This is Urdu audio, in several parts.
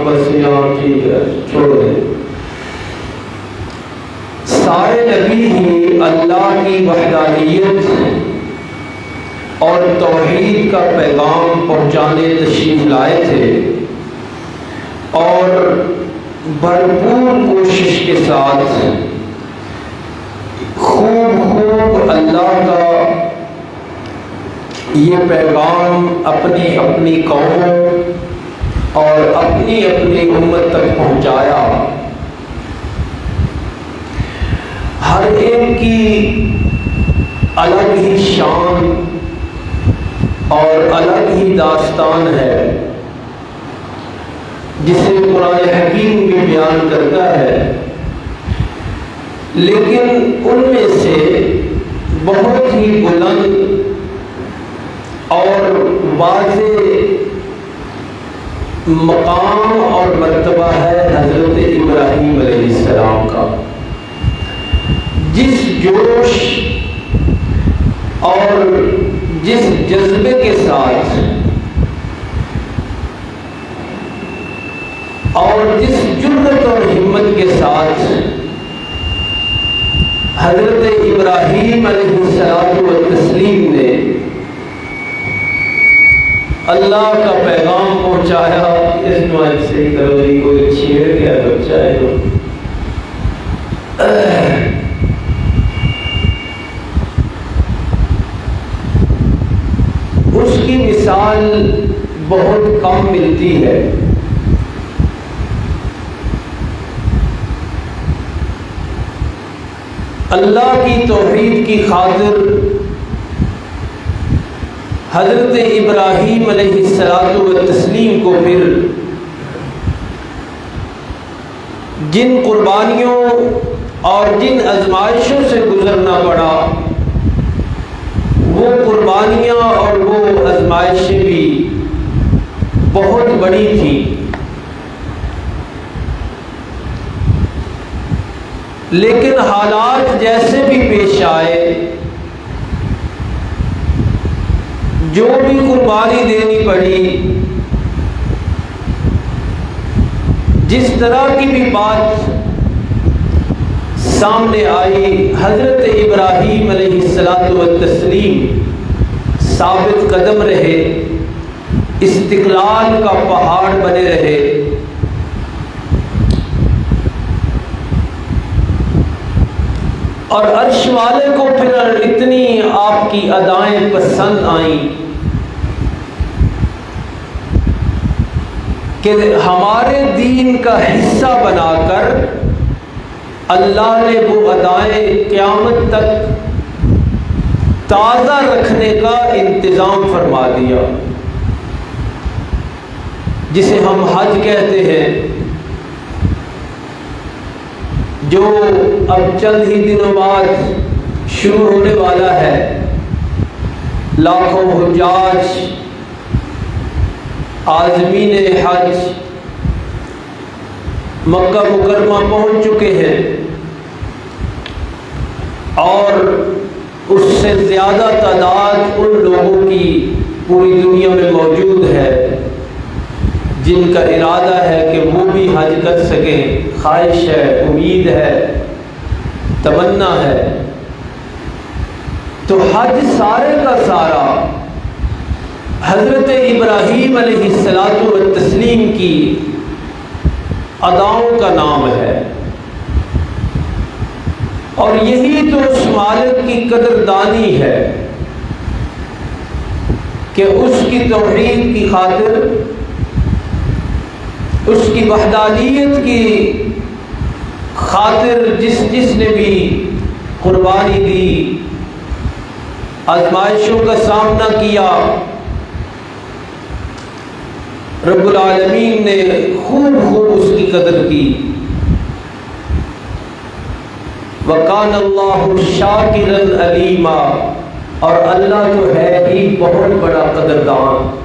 بس یہاں ٹھیک ہے، چھوڑ دیں۔ سارے نبی ہی اللہ کی وحدانیت اور توحید کا پیغام پہنچانے تشریف لائے تھے، اور بھرپور کوشش کے ساتھ خوب اللہ کا یہ پیغام اپنی اپنی قوموں اور اپنی اپنی امت تک پہنچایا۔ ہر ایک کی الگ ہی شان اور الگ ہی داستان ہے، جسے قرآن حکیم بھی بیان کرتا ہے، لیکن ان میں سے بہت ہی بلند اور واضح مقام اور مرتبہ ہے حضرت ابراہیم علیہ السلام کا۔ جس جوش اور جس جذبے کے ساتھ اور جس جرأت اور ہمت کے ساتھ حضرت ابراہیم علیہ السلام نے اللہ کا پیغام پہنچایا۔ اس نوائب سے کرو جی، کوئی چھیڑ گیا بچہ ہے تو اس کی مثال بہت کم ملتی ہے۔ اللہ کی توحید کی خاطر حضرت ابراہیم علیہ السلام کو پھر جن قربانیوں اور جن آزمائشوں سے گزرنا پڑا، وہ قربانیاں اور وہ آزمائشیں بھی بہت بڑی تھیں، لیکن حالات جیسے بھی پیش آئے، جو بھی قربانی دینی پڑی، جس طرح کی بھی بات سامنے آئی، حضرت ابراہیم علیہ السلام ثابت قدم رہے، استقلال کا پہاڑ بنے رہے۔ اور عرش والے کو پھر اتنی آپ کی ادائیں پسند آئیں کہ ہمارے دین کا حصہ بنا کر اللہ نے وہ ادائیں قیامت تک تازہ رکھنے کا انتظام فرما دیا، جسے ہم حج کہتے ہیں، جو اب چند ہی دنوں بعد شروع ہونے والا ہے۔ لاکھوں حجاج عازمین حج مکہ مکرمہ پہنچ چکے ہیں، اور اس سے زیادہ تعداد ان لوگوں کی پوری دنیا میں موجود ہے جن کا ارادہ ہے کہ وہ بھی حج کر سکیں، خواہش ہے، امید ہے، تمنا ہے۔ تو حج سارے کا سارا حضرت ابراہیم علیہ السلام کی اداؤں کا نام ہے، اور یہی تو اس مالک کی قدردانی ہے کہ اس کی توحید کی خاطر، اس کی وحدانیت کی خاطر جس نے بھی قربانی دی، آزمائشوں کا سامنا کیا، رب العالمین نے خوب اس کی قدر کی۔ وَقَانَ اللَّهُ شَاكِرًا عَلِيمًا، اور اللہ تو ہے ہی بہت بڑا قدردان۔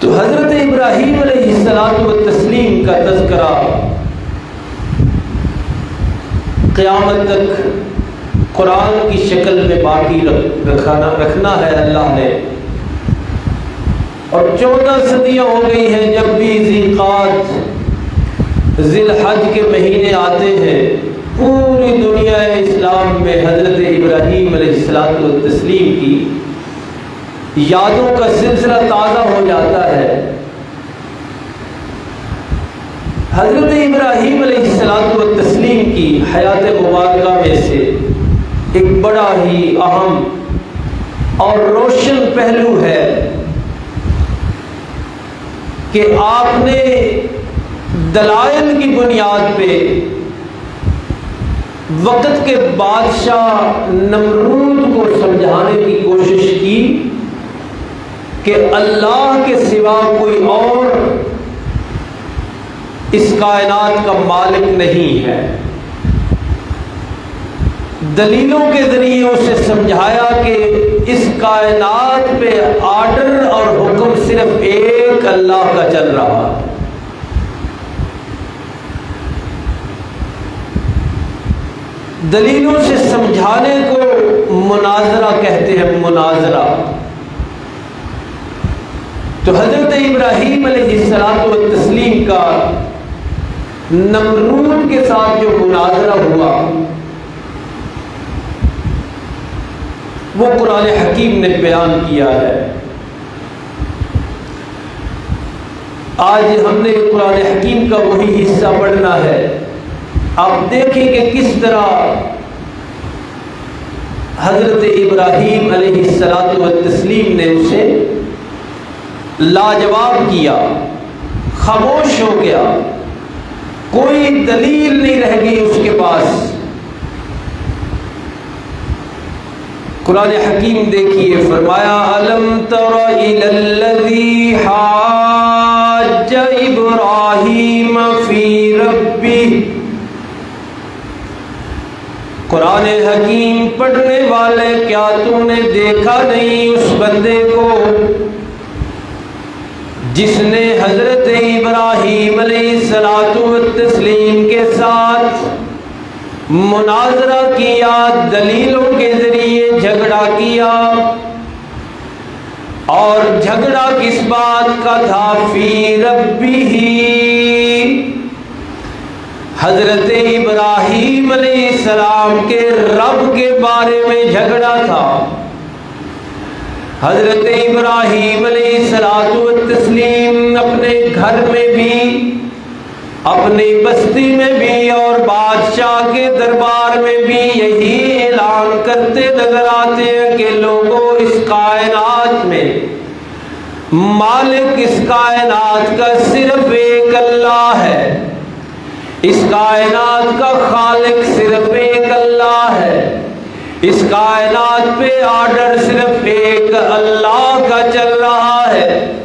تو حضرت ابراہیم علیہ السلام کا تذکرہ قیامت تک قرآن کی شکل میں باقی رکھنا ہے اللہ نے۔ اور 14 صدیاں ہو گئی ہیں جب بھی ذیقات ذی الحج کے مہینے آتے ہیں پوری دنیا اسلام میں حضرت ابراہیم علیہ السلام کی یادوں کا سلسلہ تازہ ہو جاتا ہے۔ حضرت ابراہیم علیہ السلام کی حیات مبارکہ میں سے ایک بڑا ہی اہم اور روشن پہلو ہے کہ آپ نے دلائل کی بنیاد پہ وقت کے بادشاہ نمرود کو سمجھانے کی کوشش کی کہ اللہ کے سوا کوئی اور اس کائنات کا مالک نہیں ہے۔ دلیلوں کے ذریعے اسے سمجھایا کہ اس کائنات پہ آرڈر اور حکم صرف ایک اللہ کا چل رہا ہے۔ دلیلوں سے سمجھانے کو مناظرہ کہتے ہیں، مناظرہ۔ تو حضرت ابراہیم علیہ السلام کا نمرود کے ساتھ جو مناظرہ ہوا وہ قرآن حکیم نے بیان کیا ہے۔ آج ہم نے قرآن حکیم کا وہی حصہ پڑھنا ہے۔ آپ دیکھیں کہ کس طرح حضرت ابراہیم علیہ السلام نے اسے لاجواب کیا، خاموش ہو گیا، کوئی دلیل نہیں رہ گئی اس کے پاس۔ قرآن حکیم دیکھیے، فرمایا أَلَمْ تَرَ إِلَى الَّذِي حَاجَّ إِبْرَاهِيمَ فِي رَبِّهِ۔ قرآن حکیم پڑھنے والے، کیا تم نے دیکھا نہیں اس بندے کو جس نے حضرت ابراہیم علیہ السلام کے ساتھ مناظرہ کیا، دلیلوں کے ذریعے جھگڑا کیا، اور جھگڑا کس بات کا تھا؟ فی ربہ، حضرت ابراہیم علیہ السلام کے رب کے بارے میں جھگڑا تھا۔ حضرت ابراہیم علیہ السلام اپنے گھر میں بھی، اپنی بستی میں بھی اور بادشاہ کے دربار میں بھی یہی اعلان کرتے نظر آتے ہیں کہ لوگوں، اس کائنات میں مالک اس کائنات کا صرف ایک اللہ ہے، اس کائنات کا خالق صرف ایک اللہ ہے، اس کائنات پہ آرڈر صرف ایک اللہ کا چل رہا ہے۔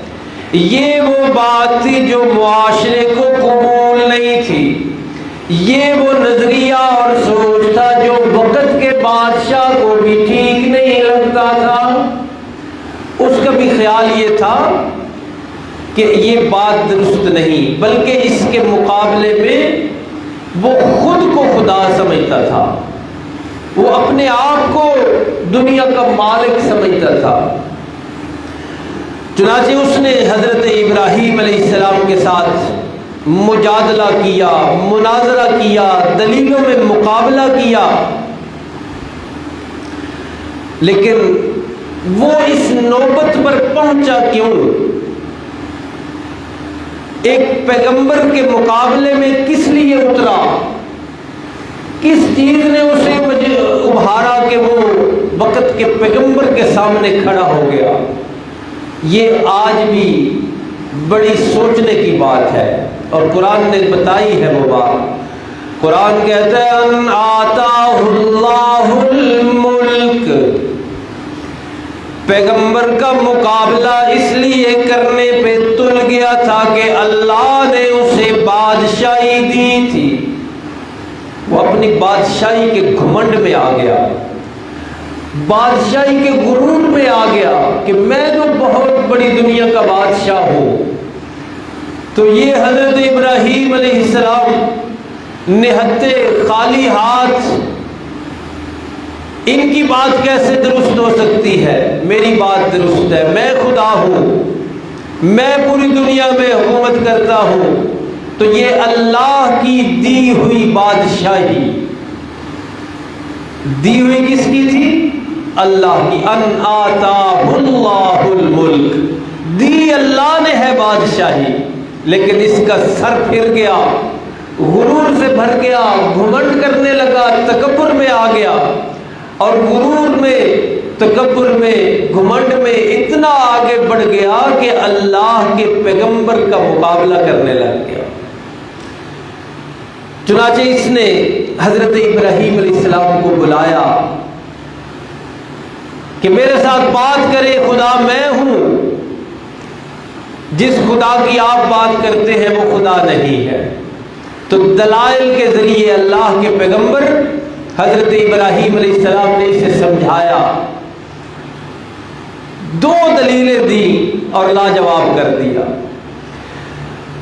یہ وہ بات تھی جو معاشرے کو قبول نہیں تھی، یہ وہ نظریہ اور سوچ تھا جو وقت کے بادشاہ کو بھی ٹھیک نہیں لگتا تھا۔ اس کا بھی خیال یہ تھا کہ یہ بات درست نہیں، بلکہ اس کے مقابلے میں وہ خود کو خدا سمجھتا تھا، وہ اپنے آپ کو دنیا کا مالک سمجھتا تھا۔ چنانچہ اس نے حضرت ابراہیم علیہ السلام کے ساتھ مجادلہ کیا، مناظرہ کیا، دلیلوں میں مقابلہ کیا، لیکن وہ اس نوبت پر پہنچا کیوں؟ ایک پیغمبر کے مقابلے میں کس لیے اترا؟ کس چیز نے اسے ابھارا کہ وہ وقت کے پیغمبر کے سامنے کھڑا ہو گیا؟ یہ آج بھی بڑی سوچنے کی بات ہے، اور قرآن نے بتائی ہے وہ بات۔ قرآن کہتا ہے ان آتاہ اللہ الملک، پیغمبر کا مقابلہ اس لیے کرنے پہ تل گیا تھا کہ اللہ نے اسے بادشاہی دی تھی۔ وہ اپنی بادشاہی کے گھمنڈ میں آ گیا، بادشاہی کے غرور میں آ گیا کہ میں تو بہت بڑی دنیا کا بادشاہ ہوں۔ تو یہ حضرت ابراہیم علیہ السلام نہتے خالی ہاتھ، ان کی بات کیسے درست ہو سکتی ہے؟ میری بات درست ہے، میں خدا ہوں، میں پوری دنیا میں حکومت کرتا ہوں، تو یہ اللہ کی دی ہوئی بادشاہی، دی ہوئی کس کی تھی؟ اللہ کی۔ ان آتاہ اللہ الملک، دی اللہ نے ہے بادشاہی، لیکن اس کا سر پھر گیا، غرور سے بھر گیا، گھمنڈ کرنے لگا، تکبر میں آ گیا، اور غرور میں، تکبر میں، گھمنڈ میں اتنا آگے بڑھ گیا کہ اللہ کے پیغمبر کا مقابلہ کرنے لگ گیا۔ چنانچہ اس نے حضرت ابراہیم علیہ السلام کو بلایا کہ میرے ساتھ بات کرے، خدا میں ہوں، جس خدا کی آپ بات کرتے ہیں وہ خدا نہیں ہے۔ تو دلائل کے ذریعے اللہ کے پیغمبر حضرت ابراہیم علیہ السلام نے اسے سمجھایا، 2 دلیلیں دی اور لاجواب کر دیا۔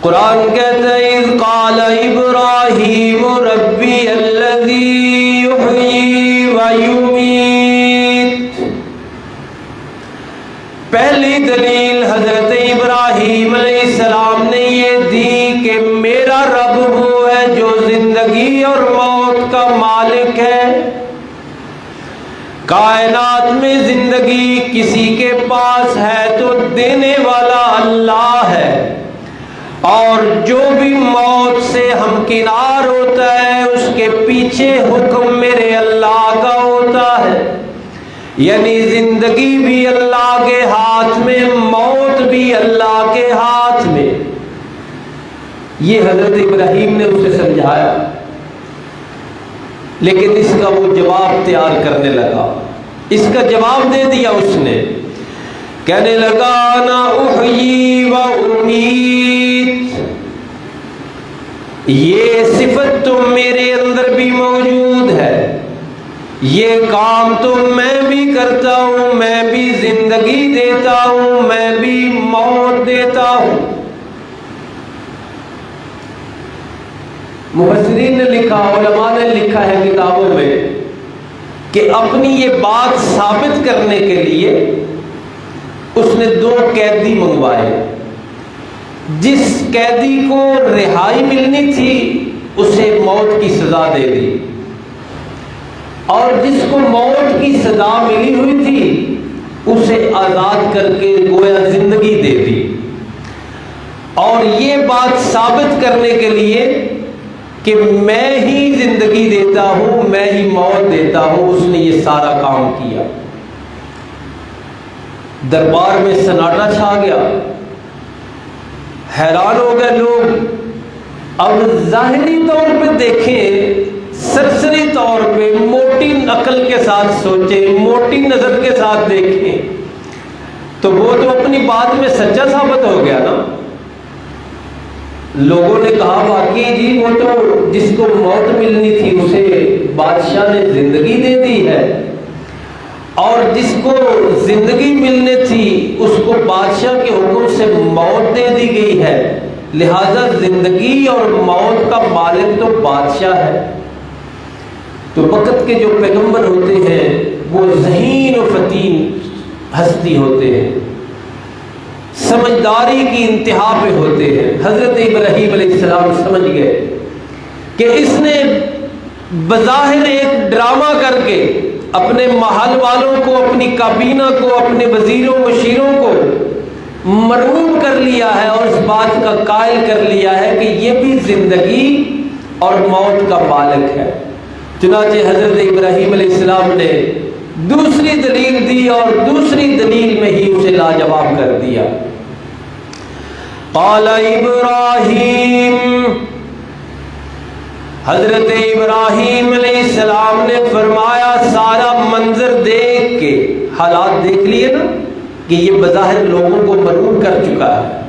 قرآن کہتا ہے اذ قال ابراہیم ربی الذی یحیی ویمیت۔ پہلی دلیل حضرت ابراہیم علیہ السلام نے یہ دی کہ میرا رب وہ ہے جو زندگی اور موت کا مالک ہے۔ کائنات میں زندگی کسی کے پاس ہے تو دینے والا اللہ ہے، اور جو بھی موت سے ہمکنار ہوتا ہے اس کے پیچھے حکم میرے اللہ کا ہوتا ہے۔ یعنی زندگی بھی اللہ کے ہاتھ میں، موت بھی اللہ کے ہاتھ میں۔ یہ حضرت ابراہیم نے اسے سمجھایا، لیکن اس کا وہ جواب تیار کرنے لگا، اس کا جواب دے دیا اس نے، کہنے لگا انا احیی و امیت، یہ صفت تو میرے اندر بھی موجود ہے، یہ کام تو میں بھی کرتا ہوں، میں بھی زندگی دیتا ہوں، میں بھی موت دیتا ہوں۔ مفسرین نے لکھا، علماء نے لکھا ہے کتابوں میں کہ اپنی یہ بات ثابت کرنے کے لیے اس نے 2 قیدی منگوائے۔ جس قیدی کو رہائی ملنی تھی اسے موت کی سزا دے دی، اور جس کو موت کی سزا ملی ہوئی تھی اسے آزاد کر کے گویا زندگی دے دی۔ اور یہ بات ثابت کرنے کے لیے کہ میں ہی زندگی دیتا ہوں، میں ہی موت دیتا ہوں، اس نے یہ سارا کام کیا۔ دربار میں سناٹا چھا گیا، حیران ہو گئے لوگ۔ اب ظاہری طور پہ دیکھیں، سرسری طور پہ موٹی عقل کے ساتھ سوچیں، موٹی نظر کے ساتھ دیکھیں تو وہ تو اپنی بات میں سچا ثابت ہو گیا نا۔ لوگوں نے کہا واقعی جی وہ تو جس کو موت ملنی تھی اسے بادشاہ نے زندگی دے دی ہے، اور جس کو زندگی ملنے تھی اس کو بادشاہ کے حکم سے موت دے دی گئی ہے، لہذا زندگی اور موت کا مالک تو بادشاہ ہے۔ تو وقت کے جو پیغمبر ہوتے ہیں وہ ذہین و فطین ہستی ہوتے ہیں، سمجھداری کی انتہا پہ ہوتے ہیں۔ حضرت ابراہیم علیہ السلام سمجھ گئے کہ اس نے بظاہر ایک ڈرامہ کر کے اپنے محل والوں کو، اپنی کابینہ کو، اپنے وزیروں مشیروں کو مرعوب کر لیا ہے اور اس بات کا قائل کر لیا ہے کہ یہ بھی زندگی اور موت کا مالک ہے۔ چنانچہ حضرت ابراہیم علیہ السلام نے دوسری دلیل دی اور دوسری دلیل میں ہی اسے لاجواب کر دیا۔ قال ابراہیم، حضرت ابراہیم علیہ السلام نے فرمایا، سارا منظر دیکھ کے، حالات دیکھ لیے نا کہ یہ بظاہر لوگوں کو مرعوب کر چکا ہے،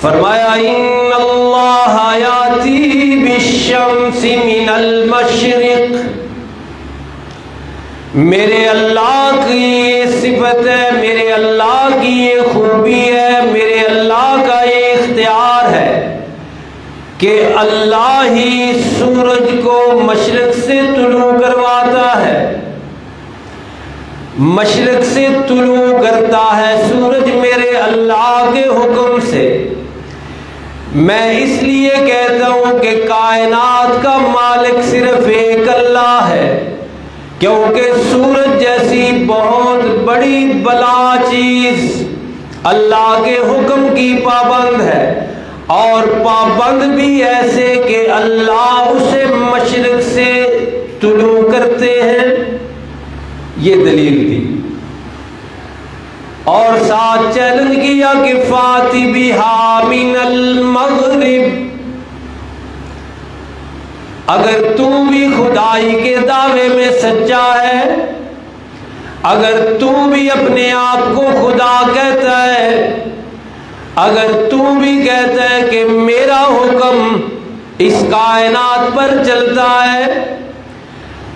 فرمایا ان اللہ یاتی بالشمس من المشرق، میرے اللہ کی یہ صفت ہے، میرے اللہ کی یہ خوبی ہے، میرے اللہ کا یہ اختیار ہے کہ اللہ ہی سورج کو مشرق سے طلوع کرواتا ہے، مشرق سے طلوع کرتا ہے سورج، میرے اللہ اللہ کے حکم سے۔ میں اس لیے کہتا ہوں کہ کائنات کا مالک صرف ایک اللہ ہے، کیونکہ سورج جیسی بہت بڑی بلا چیز اللہ کے حکم کی پابند ہے، اور پابند بھی ایسے کہ اللہ اسے مشرق سے طلوع کرتے ہیں۔ یہ دلیل تھی، اور ساتھ چیلنج کیا کہ فاتی بہا من المغرب، اگر تو بھی خدائی کے دعوے میں سچا ہے، اگر تو بھی اپنے آپ کو خدا کہتا ہے، اگر تو بھی کہتا ہے کہ میرا حکم اس کائنات پر چلتا ہے،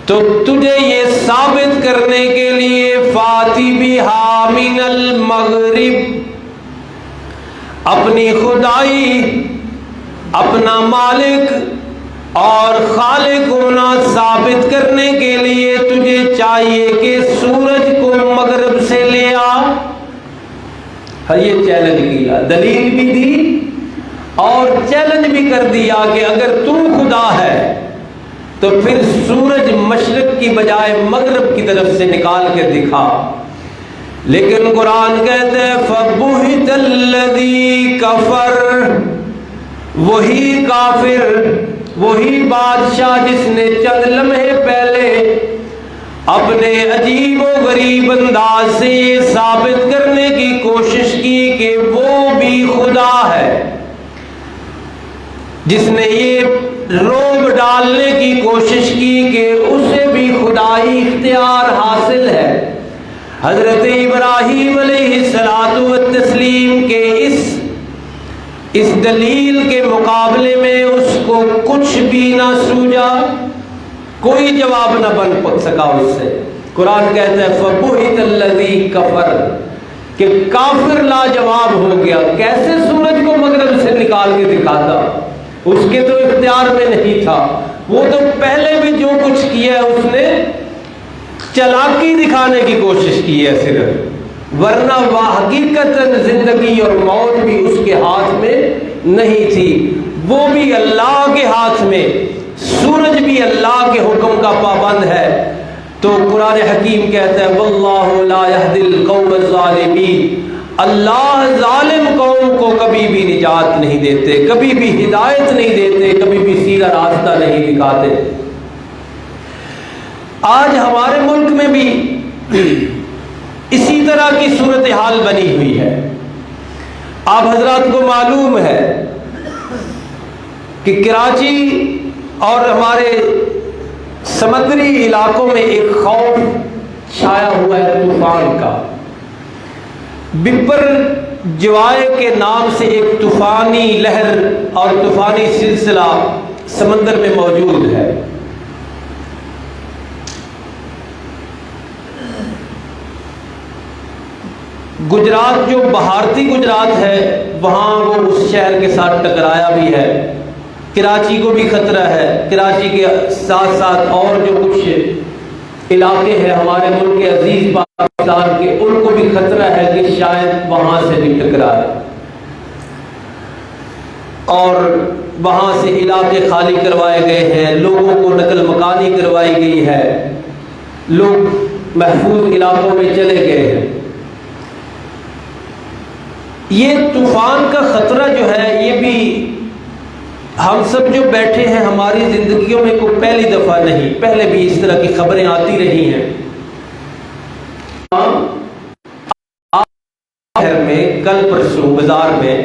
تو تجھے یہ ثابت کرنے کے لیے فاتی بہا من المغرب، اپنی خدائی، اپنا مالک اور خالق ہونا ثابت کرنے کے لیے تجھے چاہیے کہ سورج کو مغرب سے لے آ۔ یہ چیلنج کیا، دلیل بھی دی اور چیلنج بھی کر دیا کہ اگر تو خدا ہے تو پھر سورج مشرق کی بجائے مغرب کی طرف سے نکال کے دکھا۔ لیکن قرآن کہتے ہیں فَبُہِتَ الَّذِي كَفَرَ، وہی کافر، وہی بادشاہ جس نے چند لمحے پہلے اپنے عجیب و غریب انداز سے یہ ثابت کرنے کی کوشش کی کہ وہ بھی خدا ہے، جس نے یہ روب ڈالنے کی کوشش کی کہ اسے بھی خدائی اختیار حاصل ہے۔ حضرت ابراہیم علیہ السلام کے اس دلیل کے مقابلے میں اس کو کچھ بھی نہ سوجا، کوئی جواب نہ بن سکا اس سے۔ قرآن کہتا ہے فَبُہِتَ الَّذِي كَفَرَ، کہ کافر لاجواب ہو گیا، کیسے سورج کو مغرب سے نکال کے دکھاتا، اس کے تو اختیار میں نہیں تھا، وہ تو پہلے بھی جو کچھ کیا ہے اس نے چلاکی دکھانے کی کوشش کی ہے صرف، ورنہ وہ حقیقتاً زندگی اور موت بھی اس کے ہاتھ میں نہیں تھی، وہ بھی اللہ کے ہاتھ میں، سورج بھی اللہ کے حکم کا پابند ہے۔ تو قرآن حکیم کہتا ہے واللہ لا یہدی القوم الظالمین، اللہ ظالم قوم کو کبھی بھی نجات نہیں دیتے، کبھی بھی ہدایت نہیں دیتے، کبھی بھی سیدھا راستہ نہیں دکھاتے۔ آج ہمارے ملک میں بھی اسی طرح کی صورتحال بنی ہوئی ہے۔ آپ حضرات کو معلوم ہے کہ کراچی اور ہمارے سمندری علاقوں میں ایک خوف چھایا ہوا ہے طوفان کا۔ بپر جوائے کے نام سے ایک طوفانی لہر اور طوفانی سلسلہ سمندر میں موجود ہے۔ گجرات جو بھارتی گجرات ہے وہاں وہ اس شہر کے ساتھ ٹکرایا بھی ہے، کراچی کو بھی خطرہ ہے، کراچی کے ساتھ ساتھ اور جو کچھ علاقے ہیں ہمارے ملک کے عزیز پاکستان کے، ان کو بھی خطرہ ہے کہ شاید وہاں سے بھی ٹکرائے، اور وہاں سے علاقے خالی کروائے گئے ہیں، لوگوں کو نقل مکانی کروائی گئی ہے، لوگ محفوظ علاقوں میں چلے گئے ہیں۔ یہ طوفان کا خطرہ جو ہے یہ بھی ہم سب جو بیٹھے ہیں ہماری زندگیوں میں کوئی پہلی دفعہ نہیں، پہلے بھی اس طرح کی خبریں آتی رہی ہیں۔ شہر میں کل پرسوں بازار میں